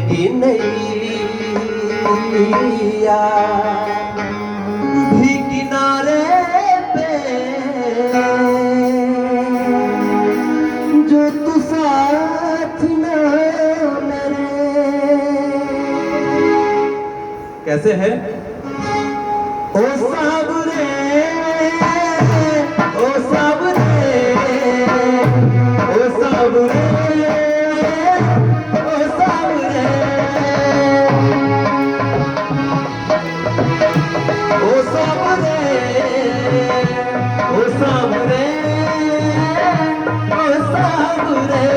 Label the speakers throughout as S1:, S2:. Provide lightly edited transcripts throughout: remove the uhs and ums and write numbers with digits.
S1: मिलेगी नैया भी किनारे पे, जो तू साथ ना मेरे। कैसे है? ओ साबरे, ओ साबरे, ओ साबरे, ओ साबरे, ओ साबरे, ओ साबरे, ओ साबरे,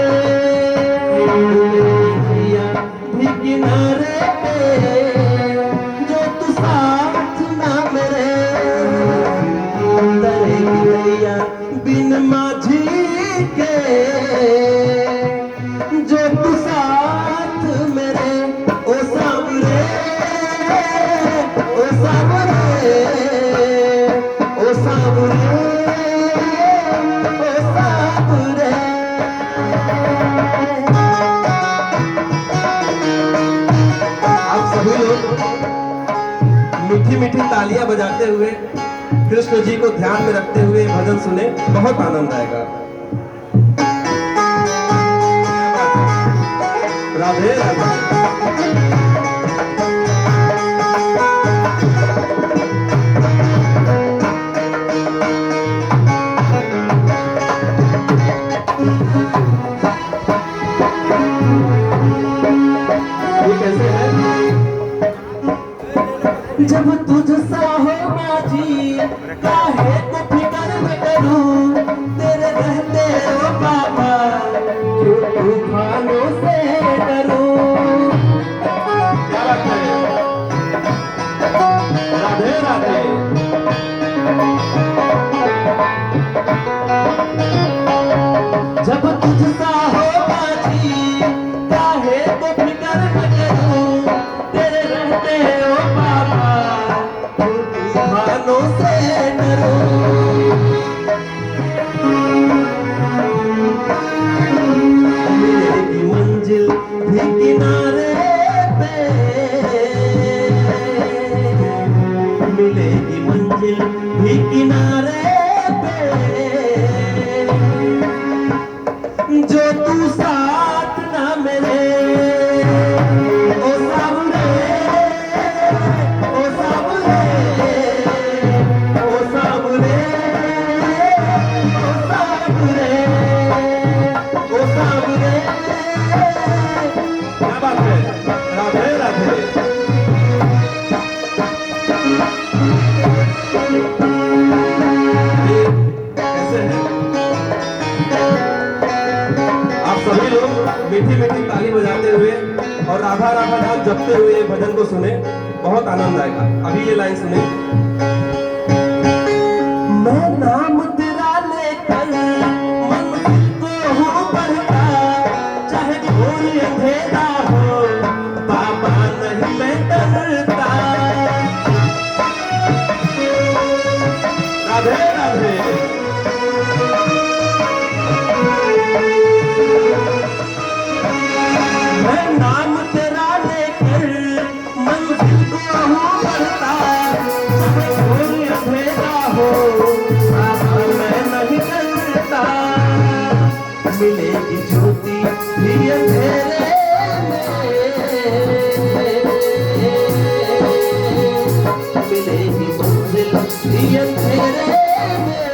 S1: जिया भी किनारे पे, जो तू साथ ना मेरे। तरेगी नैया बिन माझी के, जो तू साथ मेरे। ओ साबरे, ओ साबरे, ओ साबरे, ओ साबरे। आप सभी लोग मीठी मीठी तालियां बजाते हुए कृष्ण जी को ध्यान में रखते हुए भजन सुने, बहुत आनंद आएगा। राधे राधे। ये कैसे है? जब तुझसा हो माझी, काहे को फिकर न करूं, तेरे रहते हो बाबा, क्यों तूफानों से डरूं। क्या बात है? राधे राधे। जब तुझसा हो माझी, काहे को फिकर न करूं, तेरे रहते हो बाबा, क्यों तूफानों से डरूं। मिलेगी मंजिल भी किनारे पे, मिलेगी मंजिल भी किनारे पे, जो तू साथ ना मेरे। ओ साबरे, ओ साबरे, ओ साबरे, ओ साबरे, ओ साबरे। क्या बात है? राधे राधे। ये कैसे है? आप सभी लोग मीठी मीठी ताली बजाते हुए और राधा राधा नाम जपते हुए ये भजन को सुने, बहुत आनंद आएगा। अभी ये लाइन सुने। मैं नाम तेरा लेकर मंजिल को हूँ बढ़ता, चाहे घोर अंधेरा हो बाबा नहीं मैं डरता। राधे राधे। मैं नाम तेरा लेकर मंजिल को हूँ बढ़ता, चाहे घोर अंधेरा हो बाबा मैं नहीं डरता। मिलेगी ज्योति भी अंधेरे में, मिलेगी मंजिल भी अंधेरे में,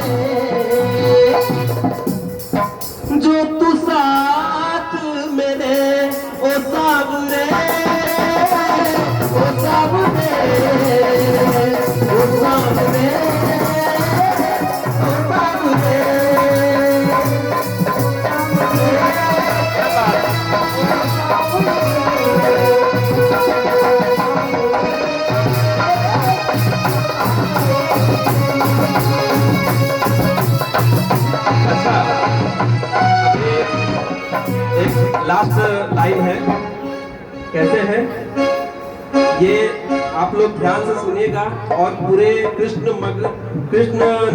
S1: जो तू साथ मेरे। ओ साबरे, ओ साबरे, ओ साबरे, ओ साबरे। अच्छा, अभी एक लास्ट लाइन है। कैसे है? ये आप लोग ध्यान से सुनिएगा और पूरे कृष्ण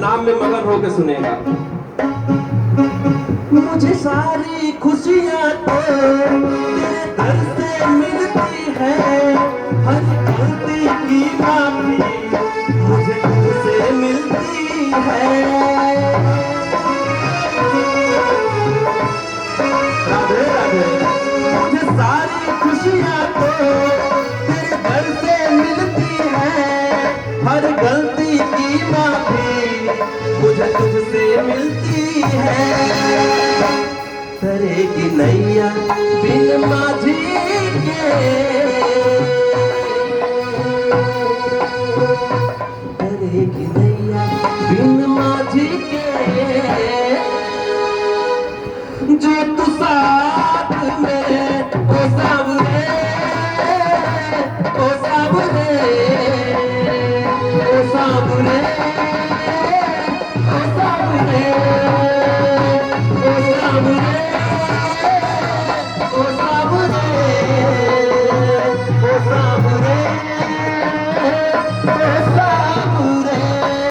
S1: नाम में मगन होकर सुनिएगा। मुझे सारी खुशियाँ तो तेरे दर से मिलती है, हर गलती की माफी मुझे तुझसे मिलती है। राधे राधे। मुझे सारी खुशियाँ तो तेरे दर से मिलती है, हर गलती की माफी मुझे तुझसे मिलती है। तरेगी नैया बिन माझी के, तरेगी नैया बिन माझी के, जो तू साथ में ओ सावरे, ओ सावरे, ओ सावरे।